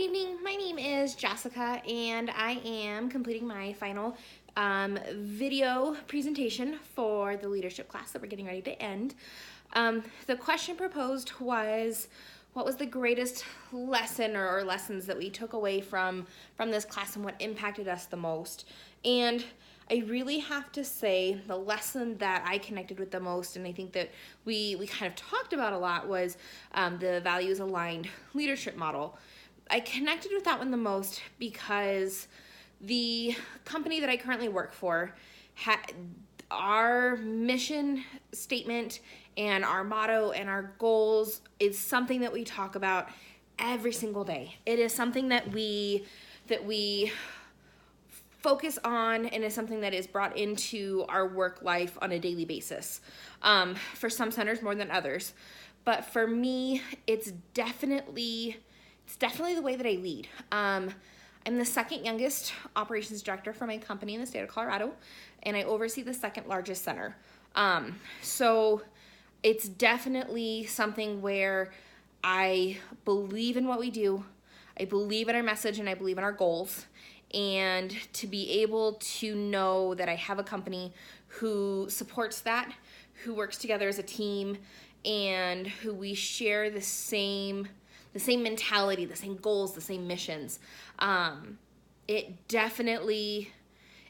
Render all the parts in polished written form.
evening. My name is Jessica, and I am completing my final video presentation for the leadership class that we're getting ready to end. The question proposed was, what was the greatest lesson or lessons that we took away from this class and what impacted us the most? And I really have to say the lesson that I connected with the most, and I think that we kind of talked about a lot, was the values-aligned leadership model. I connected with that one the most because the company that I currently work for, our mission statement and our motto and our goals is something that we talk about every single day. It is something that we focus on, and is something that is brought into our work life on a daily basis. For some centers more than others, but for me, it's definitely the way that I lead. I'm the second youngest operations director for my company in the state of Colorado, and I oversee the second largest center. So it's definitely something where I believe in what we do, I believe in our message, and I believe in our goals. And to be able to know that I have a company who supports that, who works together as a team, and who we share the same mentality, the same goals, the same missions. It definitely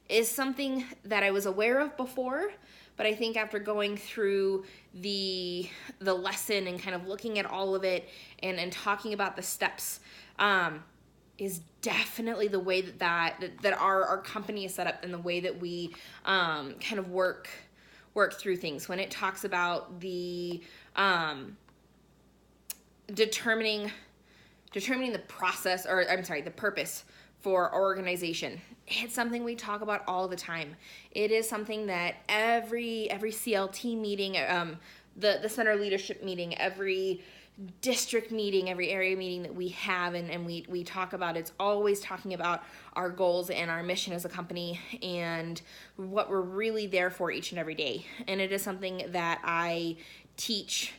is something that I was aware of before, but I think after going through the lesson and kind of looking at all of it and talking about the steps, is definitely the way that our company is set up, and the way that we kind of work through things. When it talks about the determining the process, or I'm sorry, the purpose for our organization, it's something we talk about all the time. It is something that every CLT meeting, the center leadership meeting, every district meeting, every area meeting that we have, and we talk about, it's always talking about our goals and our mission as a company and what we're really there for each and every day. And it is something that I teach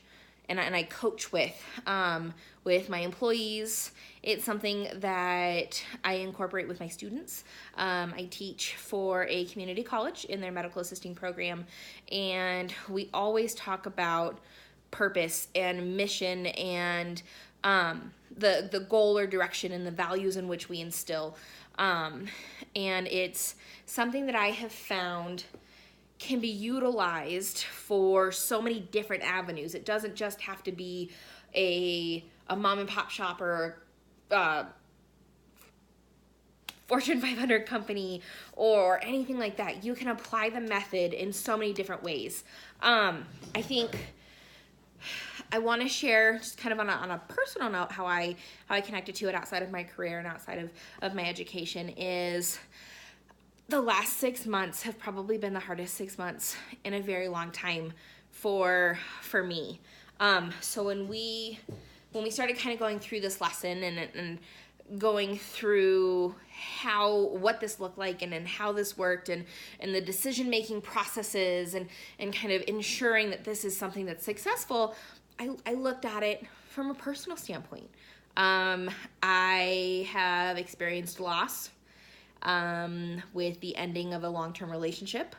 and I coach with my employees. It's something that I incorporate with my students. I teach for a community college in their medical assisting program, and we always talk about purpose and mission and the goal or direction and the values in which we instill. And it's something that I have found can be utilized for so many different avenues. It doesn't just have to be a mom and pop shop or Fortune 500 company or anything like that. You can apply the method in so many different ways. I think I want to share, just kind of on a personal note, how I connected to it outside of my career and outside of my education. Is the last 6 months have probably been the hardest 6 months in a very long time for me. So when we started kind of going through this lesson and going through what this looked like and how this worked and the decision-making processes and kind of ensuring that this is something that's successful, I looked at it from a personal standpoint. I have experienced loss with the ending of a long-term relationship.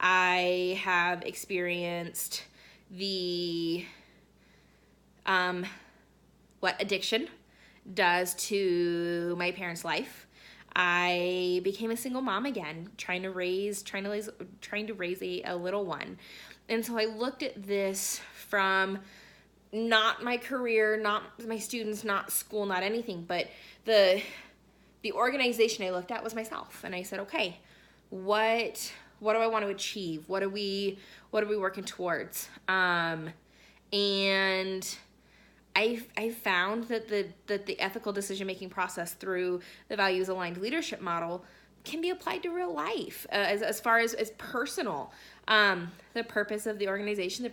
I have experienced what addiction does to my parents' life. I became a single mom again, trying to raise a little one. And so I looked at this from not my career, not my students, not school, not anything, but the organization I looked at was myself. And I said, okay, what do I want to achieve? What are we working towards? And I found that the ethical decision-making process through the values-aligned leadership model can be applied to real life, as far as personal. The purpose of the organization, the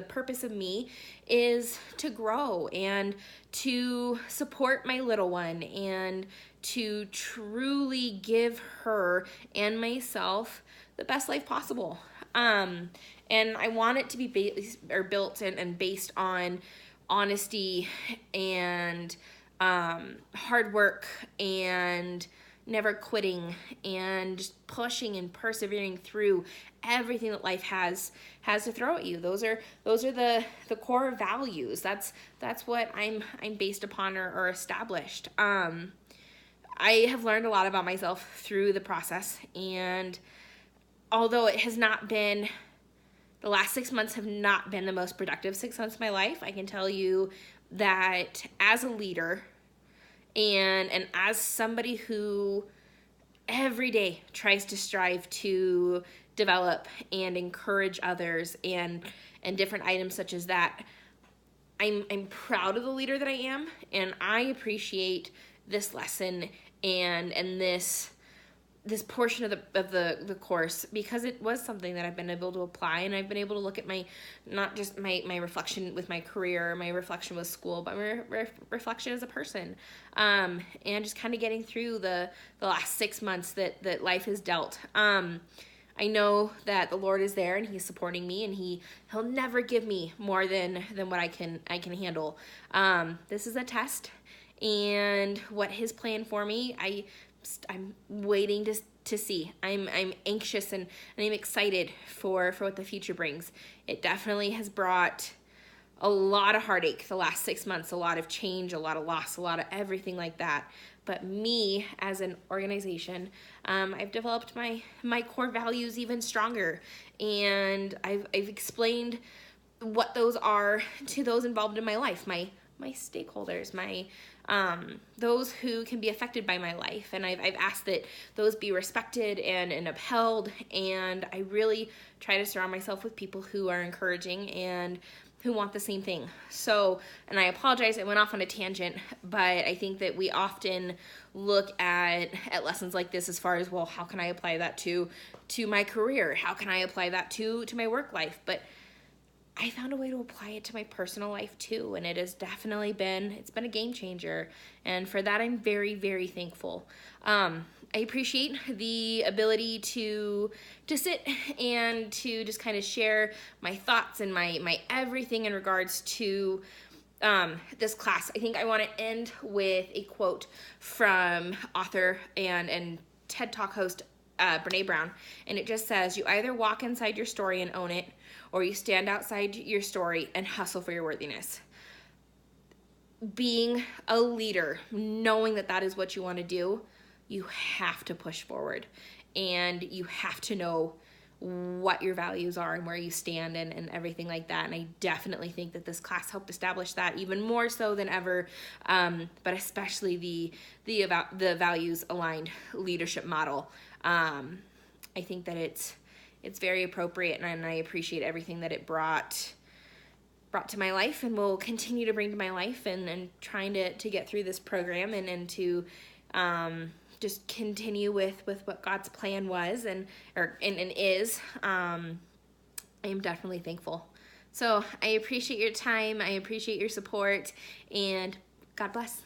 purpose of me, is to grow and to support my little one and to truly give her and myself the best life possible. And I want it to be built and based on honesty and hard work and never quitting and just pushing and persevering through everything that life has to throw at you. Those are the core values. That's what I'm based upon or established. I have learned a lot about myself through the process, and although it has not been, the last 6 months have not been the most productive 6 months of my life, I can tell you that as a leader and as somebody who every day tries to strive to develop and encourage others and different items such as that, I'm proud of the leader that I am, and I appreciate this lesson and this portion of the course, because it was something that I've been able to apply, and I've been able to look at my, not just my reflection with my career, my reflection with school, but my reflection as a person, and just kind of getting through the last 6 months that life has dealt. I know that the Lord is there and He's supporting me, and He'll never give me more than what I can handle. This is a test, and what His plan for me, I'm waiting to see. I'm anxious and I'm excited for what the future brings. It definitely has brought a lot of heartache the last 6 months, a lot of change, a lot of loss, a lot of everything like that. But me as an organization, I've developed my core values even stronger, and I've explained what those are to those involved in my life, my stakeholders, those who can be affected by my life, and I've asked that those be respected and upheld, and I really try to surround myself with people who are encouraging and who want the same thing. So, and I apologize, I went off on a tangent, but I think that we often look at lessons like this as far as, well, how can I apply that to my career? How can I apply that to my work life? But I found a way to apply it to my personal life too, and it has definitely been a game changer, and for that I'm very, very thankful. I appreciate the ability to sit and to just kind of share my thoughts and my everything in regards to this class. I think I want to end with a quote from author and TED Talk host Brene Brown, and it just says, "You either walk inside your story and own it, or you stand outside your story and hustle for your worthiness." Being a leader, knowing that is what you want to do, you have to push forward, and you have to know what your values are and where you stand and everything like that. And I definitely think that this class helped establish that even more so than ever, but especially the values aligned leadership model. I think that it's very appropriate, and I appreciate everything that it brought to my life and will continue to bring to my life, and trying to get through this program and to just continue with what God's plan was and is. I am definitely thankful. So I appreciate your time. I appreciate your support, and God bless.